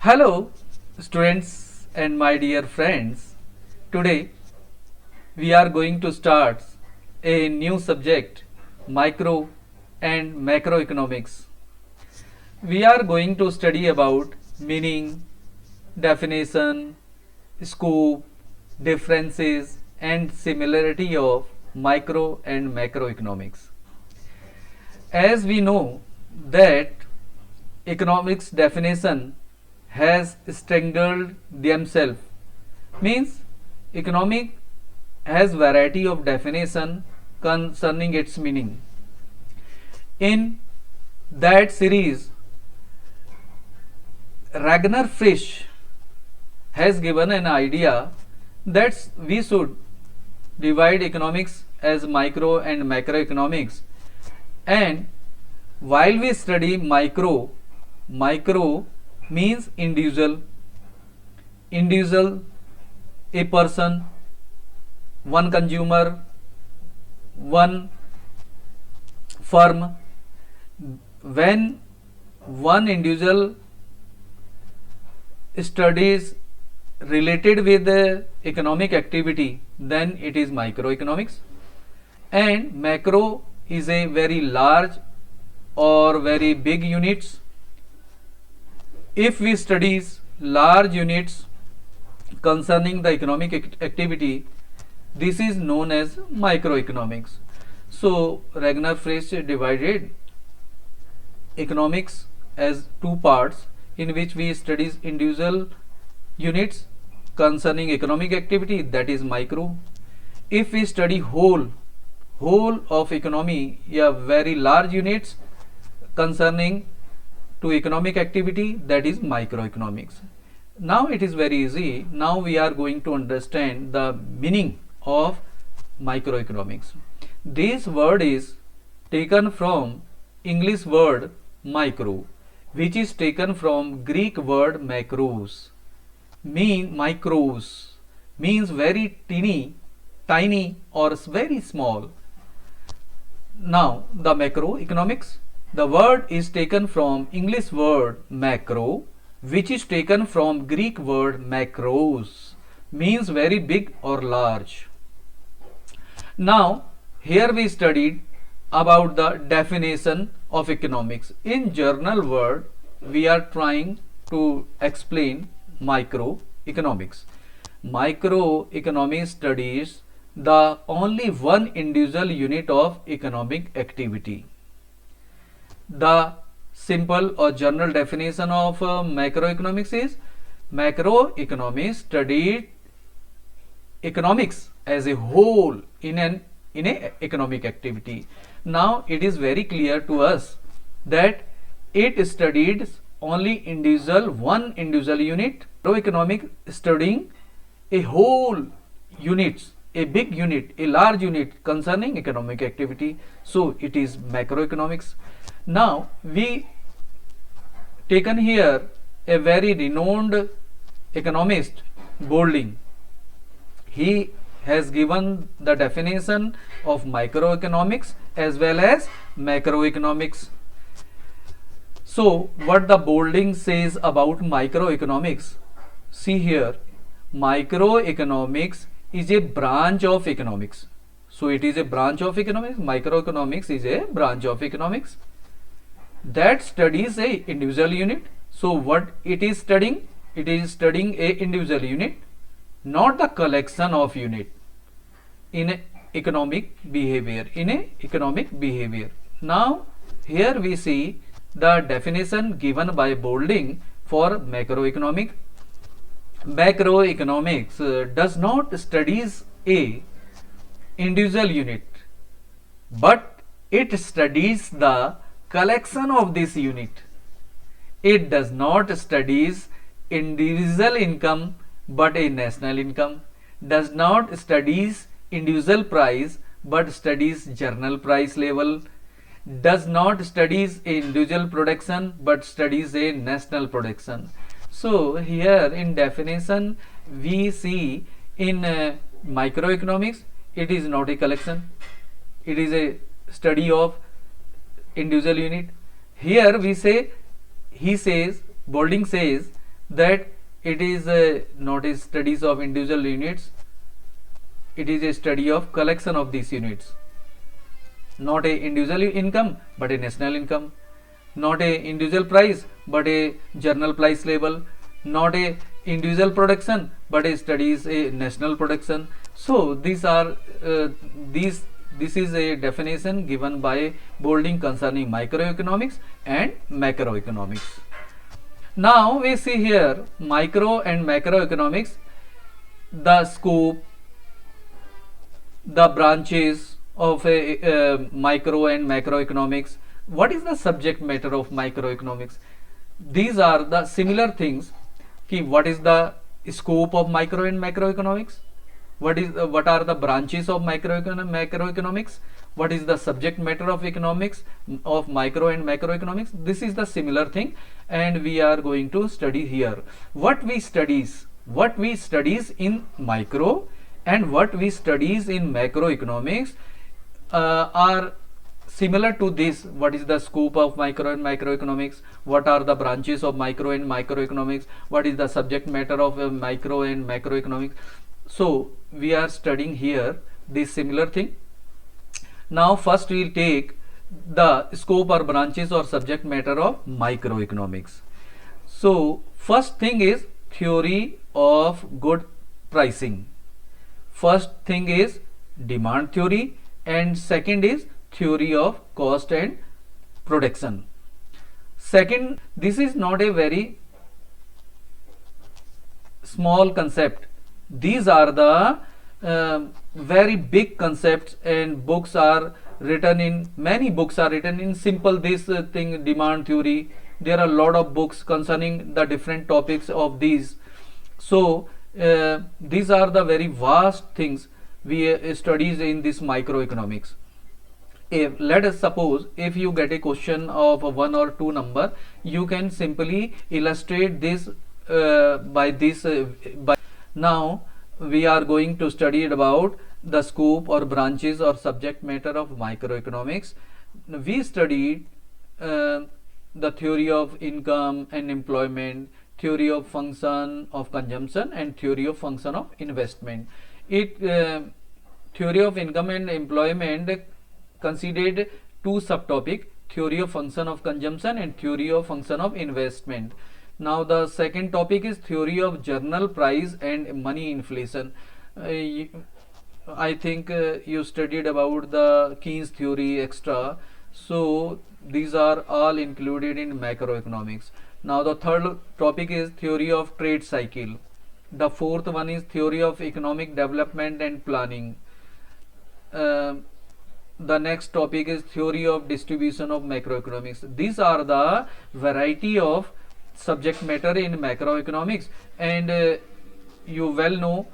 Hello, students and my dear friends. Today we are going to start a new subject, micro and macroeconomics. We are going to study about meaning, definition, scope, differences, and similarity of micro and macroeconomics. As we know that economics definition has strangled themselves, means economic has variety of definition concerning its meaning. In that series, Ragnar Frisch has given an idea that we should divide economics as micro and macroeconomics. And while we study micro, micro means individual, a person, one consumer, one firm. When one individual studies related with the economic activity, then it is microeconomics. And macro is a very large or very big units. If we studies large units concerning the economic activity, this is known as microeconomics. So Ragnar Frisch divided economics as two parts, in which we studies individual units concerning economic activity, that is micro. If we study whole of economy, yeah, very large units concerning to economic activity, that is microeconomics. Now it is very easy. Now we are going to understand the meaning of microeconomics. This word is taken from English word micro, which is taken from Greek word macros. Micros means very tiny or very small. Now the macroeconomics, the word is taken from English word macro, which is taken from Greek word macros, means very big or large. Now here we studied about the definition of economics. In journal word, we are trying to explain microeconomics. Microeconomics studies the only one individual unit of economic activity. The simple or general definition of macroeconomics is macroeconomics studied economics as a whole in a economic activity. Now it is very clear to us that it studies only one individual unit. Macroeconomic studying a whole units, a big unit, a large unit concerning economic activity. So it is macroeconomics. Now we taken here a very renowned economist, Golding. He has given the definition of microeconomics as well as macroeconomics. So what the Golding says about microeconomics? See here, microeconomics is a branch of economics. So it is a branch of economics. Microeconomics is a branch of economics that studies a individual unit. So what it is studying? It is studying a individual unit, not the collection of unit in economic behavior. Now here we see the definition given by Golding for macroeconomic. Macroeconomics does not studies a individual unit, but it studies the collection of this unit. It does not studies individual income but a national income, does not studies individual price but studies general price level, does not studies individual production but studies a national production. So here in definition we see in microeconomics, it is not a collection, it is a study of individual unit. Here we say, he says, Golding says that it is not a studies of individual units, it is a study of collection of these units. Not a individual income but a national income, not a individual price but a general price label, not a individual production but a studies a national production. So these are this is a definition given by Boulding concerning microeconomics and macroeconomics. Now we see here micro and macroeconomics, the scope, the branches of a micro and macroeconomics. What is the subject matter of microeconomics? These are the similar things. What is the scope of micro and macroeconomics? What are the branches of macroeconomics? What is the subject matter of economics of micro and macroeconomics? This is the similar thing, and we are going to study here. What we studies in micro and what we studies in macroeconomics are similar to this. What is the scope of micro and macroeconomics? What are the branches of micro and microeconomics? What is the subject matter of micro and macroeconomics? So we are studying here this similar thing. Now first we will take the scope or branches or subject matter of microeconomics. So first thing is theory of good pricing. First thing is demand theory, and second is theory of cost and production. Second, this is not a very small concept. These are the very big concepts, and books are written in, many books are written in simple this thing, demand theory. There are a lot of books concerning the different topics of these. So these are the very vast things we studies in this microeconomics. If let us suppose if you get a question of 1 or 2 number, you can simply illustrate this by this by. Now we are going to study about the scope or branches or subject matter of microeconomics. We studied the theory of income and employment, theory of function of consumption, and theory of function of investment. Theory of income and employment considered 2 subtopic, theory of function of consumption and theory of function of investment. Now the second topic is theory of general price and money inflation. I think you studied about the Keynes theory extra. So these are all included in macroeconomics. Now the third topic is theory of trade cycle. The fourth one is theory of economic development and planning. The next topic is theory of distribution of macroeconomics. These are the variety of subject matter in macroeconomics, and you well know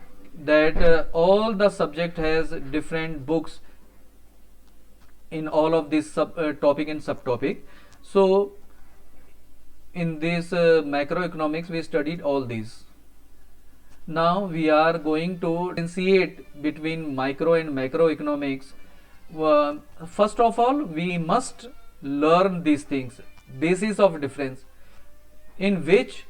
that all the subject has different books in all of this topic and subtopic. So in this macroeconomics we studied all these. Now we are going to differentiate between micro and macroeconomics. First of all, we must learn these things, basis of difference, in which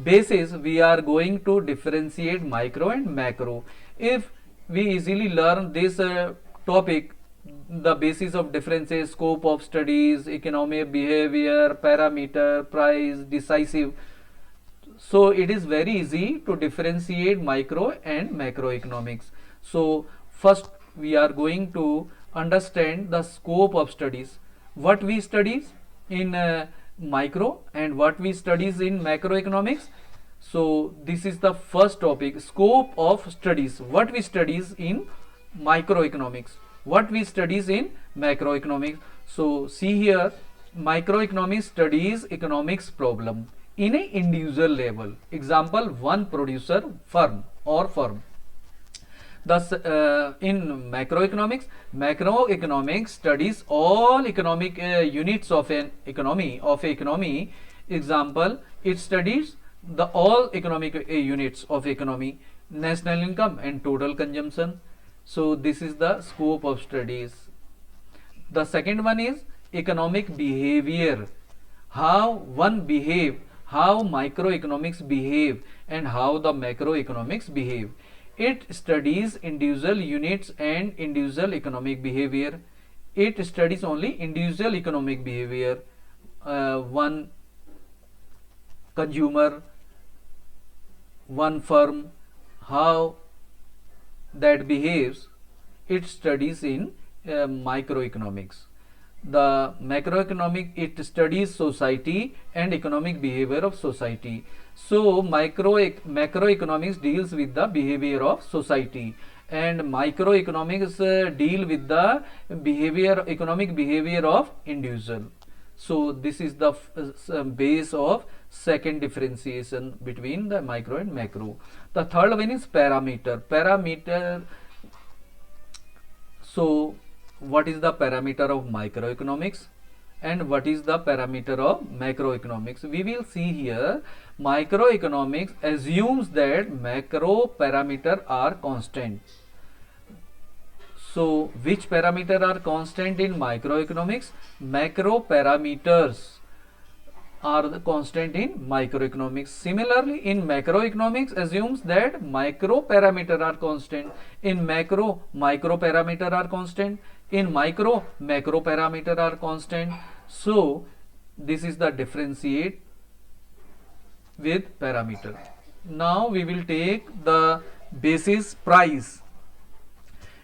basis we are going to differentiate micro and macro. If we easily learn this topic, the basis of differences, scope of studies, economic behavior, parameter, price, decisive, so it is very easy to differentiate micro and macroeconomics. So first we are going to understand the scope of studies, what we studies in micro and what we studies in macroeconomics. So this is the first topic, scope of studies, what we studies in microeconomics, what we studies in macroeconomics. So see here, microeconomics studies economics problem in a individual level. Example, one producer firm or firm. Thus in macroeconomics studies all economic units of an economy. Example, it studies the all economic units of economy, national income and total consumption. So this is the scope of studies. The second one is economic behavior, how one behave, how microeconomics behave and how the macroeconomics behave. It studies individual units and individual economic behavior. It studies only individual economic behavior. One consumer, one firm, how that behaves, it studies in microeconomics. The macroeconomic, it studies society and economic behavior of society. So macroeconomics deals with the behavior of society, and microeconomics deal with the economic behavior of individual. So this is the base of second differentiation between the micro and macro. The third one is parameter. So what is the parameter of microeconomics and what is the parameter of macroeconomics? We will see here. Microeconomics assumes that macro parameter are constant. So which parameter are constant in microeconomics? Macro parameters are the constant in microeconomics. Similarly, in macroeconomics assumes that micro parameter are constant. In macro, micro parameter are constant. In micro, macro parameter are constant. So this is the differentiate with parameter. Now we will take the basis price.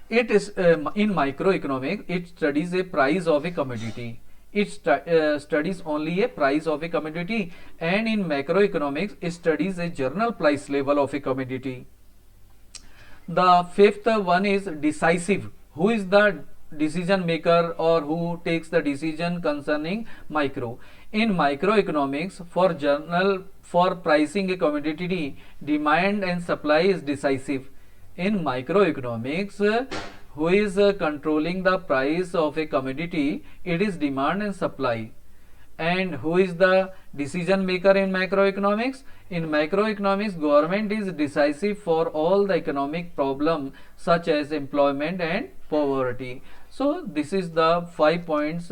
It is in microeconomics, it studies a price of a commodity. It studies only a price of a commodity, and in macroeconomics it studies a general price level of a commodity. The fifth one is decisive. Who is the decision maker or who takes the decision concerning micro? In microeconomics, for pricing a commodity, demand and supply is decisive. In microeconomics, who is controlling the price of a commodity? It is demand and supply. And who is the decision maker in macroeconomics? In macroeconomics, government is decisive for all the economic problems such as employment and poverty. So this is the 5 points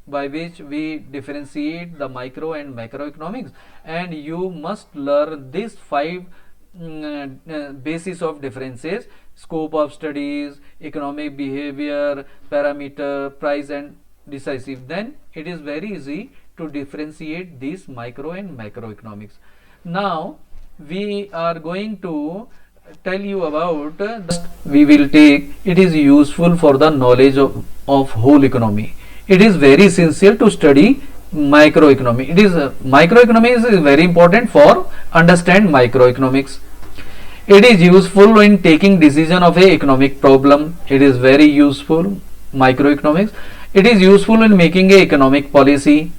by which we differentiate the micro and macroeconomics, and you must learn these 5 basis of differences: scope of studies, economic behavior, parameter, price and decisive. Then it is very easy to differentiate these micro and macroeconomics. Now we are going to tell you about we will take. It is useful for the knowledge of whole economy. It is very essential to study microeconomy. It is microeconomics is very important for understand microeconomics. It is useful in taking decision of a economic problem. It is very useful, microeconomics. It is useful in making a economic policy.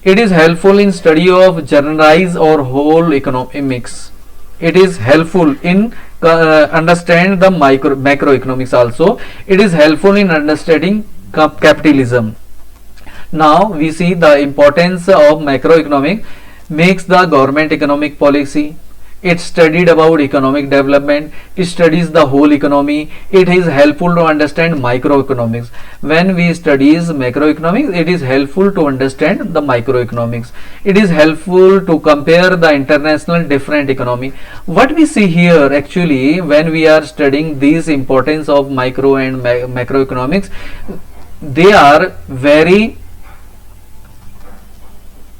It is helpful in study of generalized or whole economics. It is helpful in understand the macroeconomics also. It is helpful in understanding capitalism. Now we see the importance of macroeconomics makes the government economic policy. It studied about economic development. It studies the whole economy. It is helpful to understand microeconomics. When we studies macroeconomics, it is helpful to understand the microeconomics. It is helpful to compare the international different economy. What we see here actually when we are studying these importance of micro and macroeconomics, they are very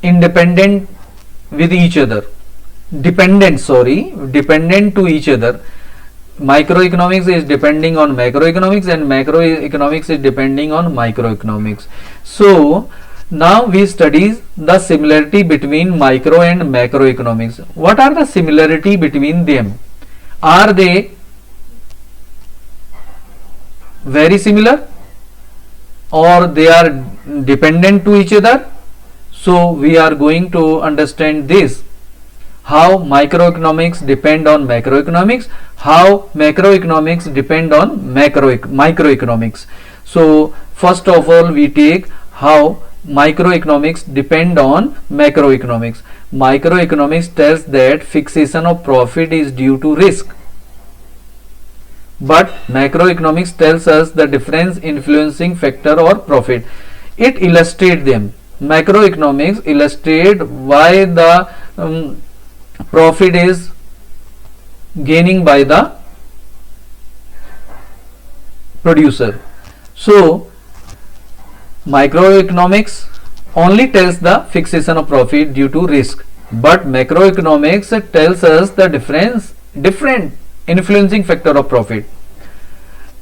independent with each other. Dependent to each other. Microeconomics is depending on macroeconomics and macroeconomics is depending on microeconomics. So now we study the similarity between micro and macroeconomics. What are the similarity between them? Are they very similar or they are dependent to each other? So we are going to understand this, how microeconomics depend on macroeconomics, how macroeconomics depend on microeconomics. So first of all we take how microeconomics depend on macroeconomics. Microeconomics tells that fixation of profit is due to risk, but macroeconomics tells us the difference influencing factor or profit. It illustrates them. macroeconomics illustrate why the profit is gaining by the producer. So microeconomics only tells the fixation of profit due to risk, but macroeconomics tells us the different influencing factor of profit.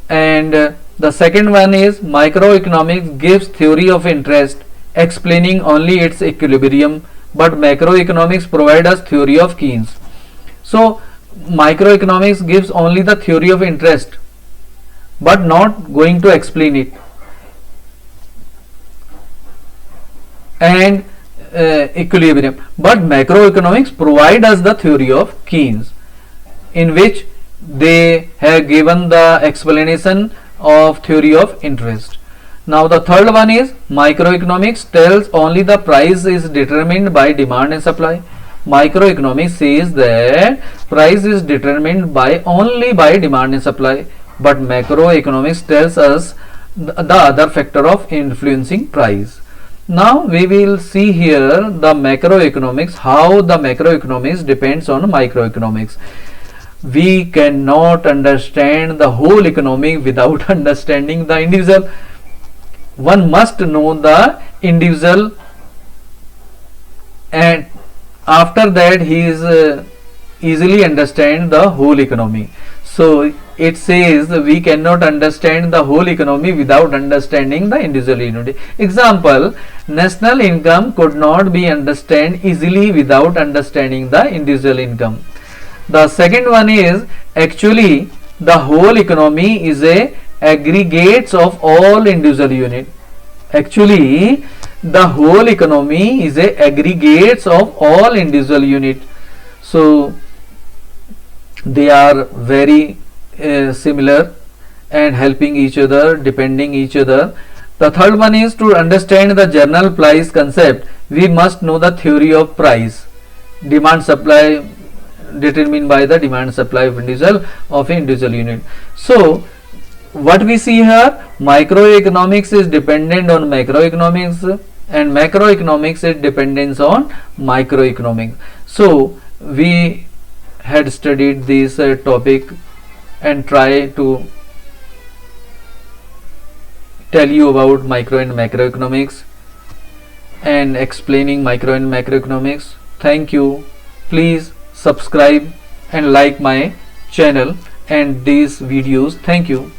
And the second one is microeconomics gives theory of interest explaining only its equilibrium, but macroeconomics provide us theory of Keynes. So microeconomics gives only the theory of interest but not going to explain it, and equilibrium, but macroeconomics provide us the theory of Keynes, in which they have given the explanation of theory of interest. Now the third one is microeconomics tells only the price is determined by demand and supply. Microeconomics says that price is determined by only by demand and supply, but macroeconomics tells us the other factor of influencing price. Now we will see here the macroeconomics, how the macroeconomics depends on microeconomics. We cannot understand the whole economy without understanding the individual. One must know the individual, and after that he is easily understand the whole economy. So it says we cannot understand the whole economy without understanding the individual unit. Example, national income could not be understood easily without understanding the individual income. The second one is actually the whole economy is a aggregates of all individual unit. Actually the whole economy is a aggregates of all individual unit. So they are very similar and helping each other, depending each other. The third one is to understand the general price concept, we must know the theory of price. Demand supply determined by the demand supply of individual unit. So what we see here, microeconomics is dependent on macroeconomics and macroeconomics is dependence on microeconomics. So we had studied this topic and try to tell you about micro and macroeconomics and explaining micro and macroeconomics. Thank you. Please subscribe and like my channel and these videos. Thank you.